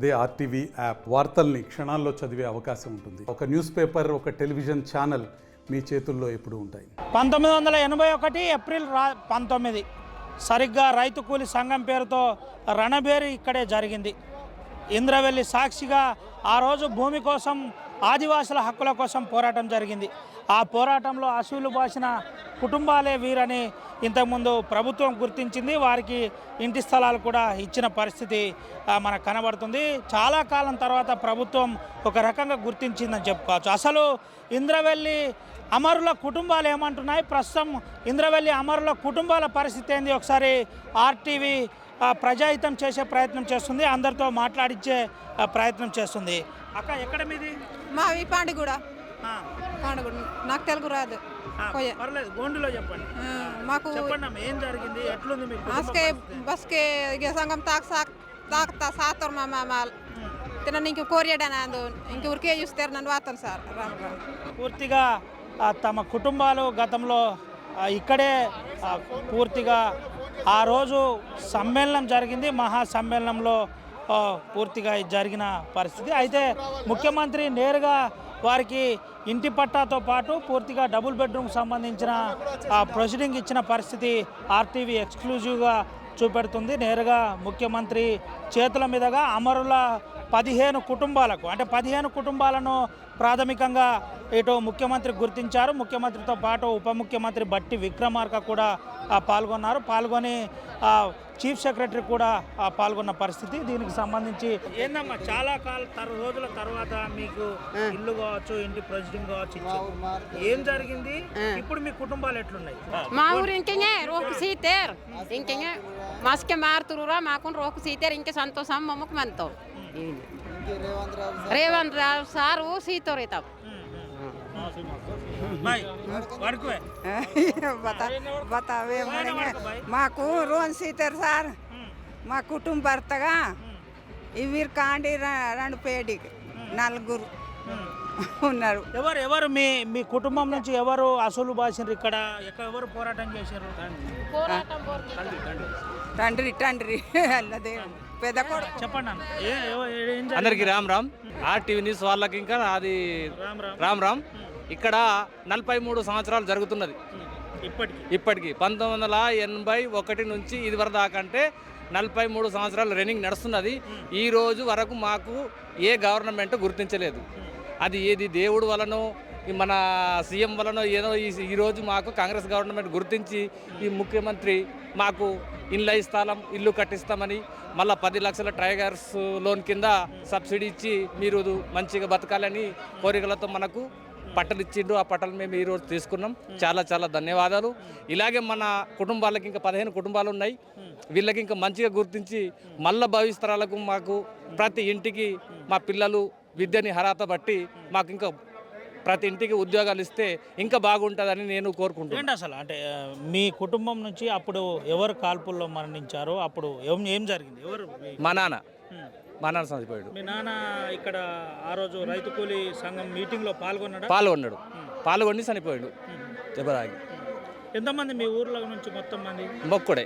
అదే RTV app వార్తల్ని క్షణాల్లో చదివే అవకాశం ఉంటుంది. ఒక న్యూస్ పేపర్, ఒక టెలివిజన్ ఛానల్ మీ చేతుల్లో ఎప్పుడూ ఉంటాయి. 1981 ఏప్రిల్ 19 సరిగ్గా రైతు కూలి సంఘం పేరుతో రణబేరి ఇక్కడే జరిగింది. ఇంద్రవెల్లి సాక్షిగా ఆ రోజు భూమి కోసం, ఆదివాసుల హక్కుల కోసం పోరాటం జరిగింది. ఆ పోరాటంలో అసూలు బాసిన కుటుంబాలే వీరని ఇంతకుముందు ప్రభుత్వం గుర్తించింది. వారికి ఇంటి స్థలాలు కూడా ఇచ్చిన పరిస్థితి మనకు కనబడుతుంది. చాలా కాలం తర్వాత ప్రభుత్వం ఒక రకంగా గుర్తించిందని చెప్పుకోవచ్చు. అసలు ఇంద్రవెల్లి అమరుల కుటుంబాలు ఏమంటున్నాయి, ప్రస్తుతం ఇంద్రవెల్లి అమరుల కుటుంబాల పరిస్థితి ఏంది, ఒకసారి ఆర్టీవీ ప్రజాహితం చేసే ప్రయత్నం చేస్తుంది, అందరితో మాట్లాడించే ప్రయత్నం చేస్తుంది. అక్క ఎక్కడ మీది? మావి పాండిగూడ. పాండిగూడ నాకు తెలుగు రాదు. పర్లేదు, గోండులో చెప్పండి. మాకు చెప్పండి ఏం జరిగింది, ఎట్లుంది మీకు? బస్కే సంఘం తాకుతా సాతర్ మా తిన ఇంక కోరియడాను ఇంక ఊరికే చూస్తారు నన్ను వాతాను సార్. పూర్తిగా తమ కుటుంబాలు గతంలో ఇక్కడే పూర్తిగా ఆ రోజు సమ్మేళనం జరిగింది. మహా సమ్మేళనంలో పూర్తిగా జరిగిన పరిస్థితి. అయితే ముఖ్యమంత్రి నేరుగా వారికి ఇంటి పట్టాతో పాటు పూర్తిగా డబుల్ బెడ్రూమ్కి సంబంధించిన ప్రొసీడింగ్ ఇచ్చిన పరిస్థితి ఆర్టీవీ ఎక్స్క్లూజివ్గా చూపెడుతుంది. నేరుగా ముఖ్యమంత్రి చేతుల మీదుగా అమరుల 15 కుటుంబాలకు, అంటే 15 కుటుంబాలను ప్రాథమికంగా ఇటు ముఖ్యమంత్రి గుర్తించారు. ముఖ్యమంత్రితో పాటు ఉప ముఖ్యమంత్రి బట్టి విక్రమార్క కూడా పాల్గొని చీఫ్ సెక్రటరీ కూడా పాల్గొన్న పరిస్థితి. దీనికి సంబంధించి ఏందమ్మా, చాలా రోజుల తర్వాత మీకు ఇల్లు కావచ్చు, ఇంటి ప్రొసీడింగ్ కావచ్చు, ఏం జరిగింది, ఇప్పుడు మీ కుటుంబాలు ఎట్లున్నాయి? మా ఊరు ఇంకే రోకు సీతేర్ ఇంకే మస్కే మారుతురురా మాకు రోకు సీతేర్ ఇంకే సంతోషం మమ్మకు మనతో రేవంత్ రావు సారు సీతోరేతాం बतावे మాకు రోన్ సీతారు సార్. మా కుటుంబ భర్తగా ఇవిర్ కాండి 2 పేడికి 4 ఉన్నారు. ఎవరు మీ కుటుంబం నుంచి ఎవరు అసలు బాసినారు? ఇక్కడ ఎవరు పోరాటం చేశారు? తండ్రి అన్నదే పెద్ద కొడుకు. చెప్పండి అందరికి రామ్. ఆర్టీవీ న్యూస్ వాళ్ళకి ఇంకా అది రామ్. ఇక్కడ 43 సంవత్సరాలు జరుగుతున్నది ఇప్పటికి. 1981 నుంచి ఇది వరకు దాకా అంటే 43 సంవత్సరాలు రన్నింగ్ నడుస్తున్నది. ఈ రోజు వరకు మాకు ఏ గవర్నమెంట్ గుర్తించలేదు. అది ఏది దేవుడు వలనో మన సీఎం వలనో ఏదో ఈరోజు మాకు కాంగ్రెస్ గవర్నమెంట్ గుర్తించి ఈ ముఖ్యమంత్రి మాకు ఇల్లు కట్టిస్తామని, మళ్ళీ 10 లక్షల టైగర్స్ లోన్ కింద సబ్సిడీ ఇచ్చి మీరు మంచిగా బతకాలని కోరికలతో మనకు పట్టలు ఇచ్చిండు. ఆ పట్టలు మేము ఈరోజు తీసుకున్నాం. చాలా చాలా ధన్యవాదాలు. ఇలాగే మన కుటుంబాలకి ఇంకా 15 కుటుంబాలు ఉన్నాయి. వీళ్ళకి ఇంకా మంచిగా గుర్తించి మళ్ళా భవిష్యత్తరాలకు మాకు ప్రతి ఇంటికి మా పిల్లలు విద్యని అర్హత బట్టి మాకు ఇంకా ప్రతి ఇంటికి ఉద్యోగాలు ఇస్తే ఇంకా బాగుంటుందని నేను కోరుకుంటున్నాను. అసలు అంటే మీ కుటుంబం నుంచి అప్పుడు ఎవరు కాల్పుల్లో మరణించారో అప్పుడు ఏం జరిగింది? మా నాన్న చనిపోయాడు. మీ నాన్న ఇక్కడ ఆ రోజు రైతు కూలీ సంఘం మీటింగ్లో పాల్గొని చనిపోయాడు. దెబ్బరాగి. ఎంతమంది మీ ఊర్లో నుంచి? మొత్తం మంది మొక్కుడే.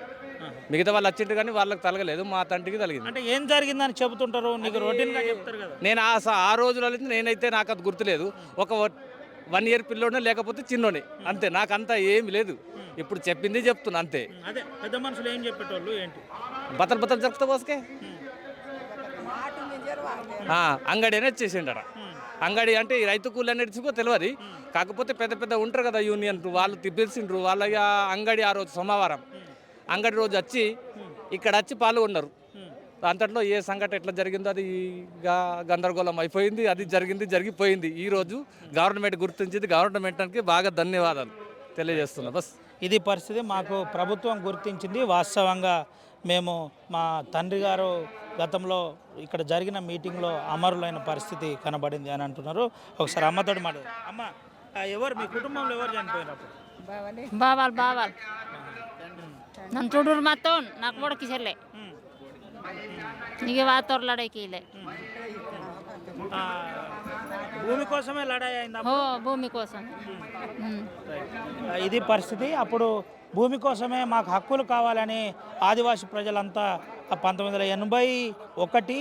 మిగతా వాళ్ళు వచ్చిండ్రు కానీ వాళ్ళకి తలగలేదు, మా తండ్రికి తలిగింది. అంటే ఏం జరిగిందని చెబుతుంటారు, నీకు రొటీన్గా చెప్తారు కదా? నేను ఆ రోజులలో నేనైతే నాకు అది గుర్తులేదు. ఒక 1 ఇయర్ పిల్లోనే లేకపోతే చిన్నోనే, అంతే. నాకంతా ఏమి లేదు. ఇప్పుడు చెప్పింది చెప్తున్నా అంతే. అదే పెద్ద మనుషులు ఏం చెప్పేటోళ్ళు ఏంటి? బతలు చెప్తా పోసుకే అంగడి అనేది చేసిండట. అంగడి అంటే ఈ రైతు కూలి అనేది తెలియదు. కాకపోతే పెద్ద ఉంటారు కదా యూనియన్ వాళ్ళు పిలిచిండ్రు. వాళ్ళ అంగడి ఆ రోజు సోమవారం అంగడి రోజు వచ్చి ఇక్కడ వచ్చి పాల్గొన్నారు. అంతట్లో ఏ సంఘటన ఎట్లా జరిగిందో అది గందరగోళం అయిపోయింది. అది జరిగిపోయింది. ఈరోజు గవర్నమెంట్ గుర్తించింది. గవర్నమెంట్కి బాగా ధన్యవాదాలు తెలియజేస్తున్నా. బస్ ఇది పరిస్థితి. మాకు ప్రభుత్వం గుర్తించింది. వాస్తవంగా మేము మా తండ్రి గారు గతంలో ఇక్కడ జరిగిన మీటింగ్లో అమరులైన పరిస్థితి కనబడింది అని అంటున్నారు. ఒకసారి అమ్మతోటి మాట. అమ్మ, ఎవరు మీ కుటుంబంలో ఎవరు చనిపోయినప్పుడు? బావాలు నన్ను చూడరు మొత్తం నాకు కూడా కిసర్లే ఇక వాతోర్ లడైకిలే ఆ, భూమి కోసమే లడాయి అయిందా ఓ భూమి కోసం ఇది పరిస్థితి. అప్పుడు భూమి కోసమే మాకు హక్కులు కావాలని ఆదివాసీ ప్రజలంతా 1981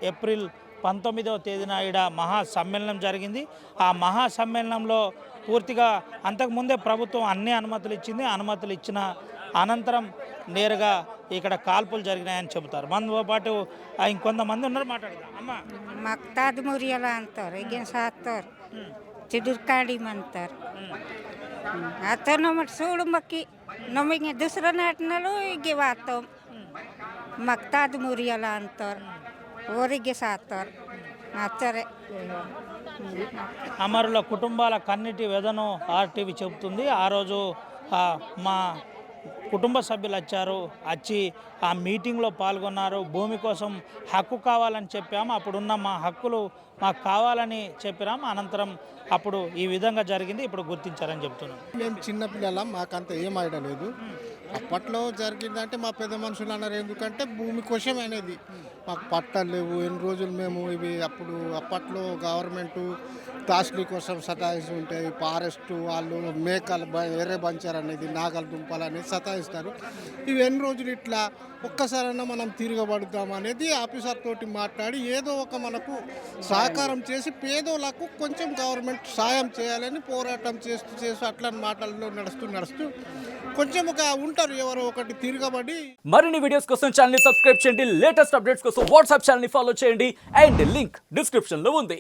ఏప్రిల్ 19వ తేదీన ఈడ మహాసమ్మేళనం జరిగింది. ఆ మహాసమ్మేళనంలో పూర్తిగా అంతకుముందే ప్రభుత్వం అన్ని అనుమతులు ఇచ్చింది. అనుమతులు ఇచ్చిన అనంతరం నేరుగా ఇక్కడ కాల్పులు జరిగినాయని చెబుతారు. మనతో పాటు ఇంకొంతమంది ఉన్నారు, మాట్లాడదాం. అమ్మ मगताद मुरियाला अंतर igen सातर चिडुरकाडी म्हणतर आता नमट सोड मक्की नमिगे दुसरं नाटनालो इगे वातो मगताद मुरियाला अंतर ओरिगे सातर आचरे అమరుల కుటుంబాల కన్నిటి వేదను ఆర్టీవీ చెబుతుంది. ఆ రోజు మా కుటుంబ సభ్యులు వచ్చి ఆ మీటింగ్లో పాల్గొన్నారు. భూమి కోసం హక్కు కావాలని చెప్పాము. అప్పుడున్న మా హక్కులు మాకు కావాలని చెప్పాము. అనంతరం అప్పుడు ఈ విధంగా జరిగింది. ఇప్పుడు గుర్తించారని చెప్తున్నాం. మేము చిన్నపిల్లలం, మాకంత ఏం ఐడియా లేదు. అప్పట్లో జరిగిందంటే మా పెద్ద మనుషులు అన్నారు, ఎందుకంటే భూమి కోసం అనేది మాకు పట్టాలు లేవు. ఎన్ని రోజులు మేము ఇవి అప్పట్లో గవర్నమెంట్ తాస్లీ కోసం సతాయిస్తూ ఉంటాయి. ఫారెస్ట్ వాళ్ళు మేకలు ఎర్ర బంచర్ అనేది నాగలు దుంపాలని సతాయిస్తారు. ఇవి ఎన్ని రోజులు ఇట్లా ఒక్కసారైనా మనం తిరగబడుతాం అనేది ఆఫీసర్ తోటి మాట్లాడి ఏదో ఒక మనకు సహకారం చేసి పేదోళ్ళకు కొంచెం గవర్నమెంట్ సాయం చేయాలని పోరాటం చేస్తూ అట్లా మాటల్లో నడుస్తూ కొంచెం ఒక ఉంటారు ఎవరో ఒకటి తిరగబడి. మరిన్ని వీడియోస్ కోసం ఛానల్ ని సబ్స్క్రైబ్ చేయండి. లేటెస్ట్ అప్డేట్స్ కోసం వాట్సాప్ ఛానల్ ని ఫాలో చేయండి. అండ్ లింక్ డిస్క్రిప్షన్ లో ఉంది.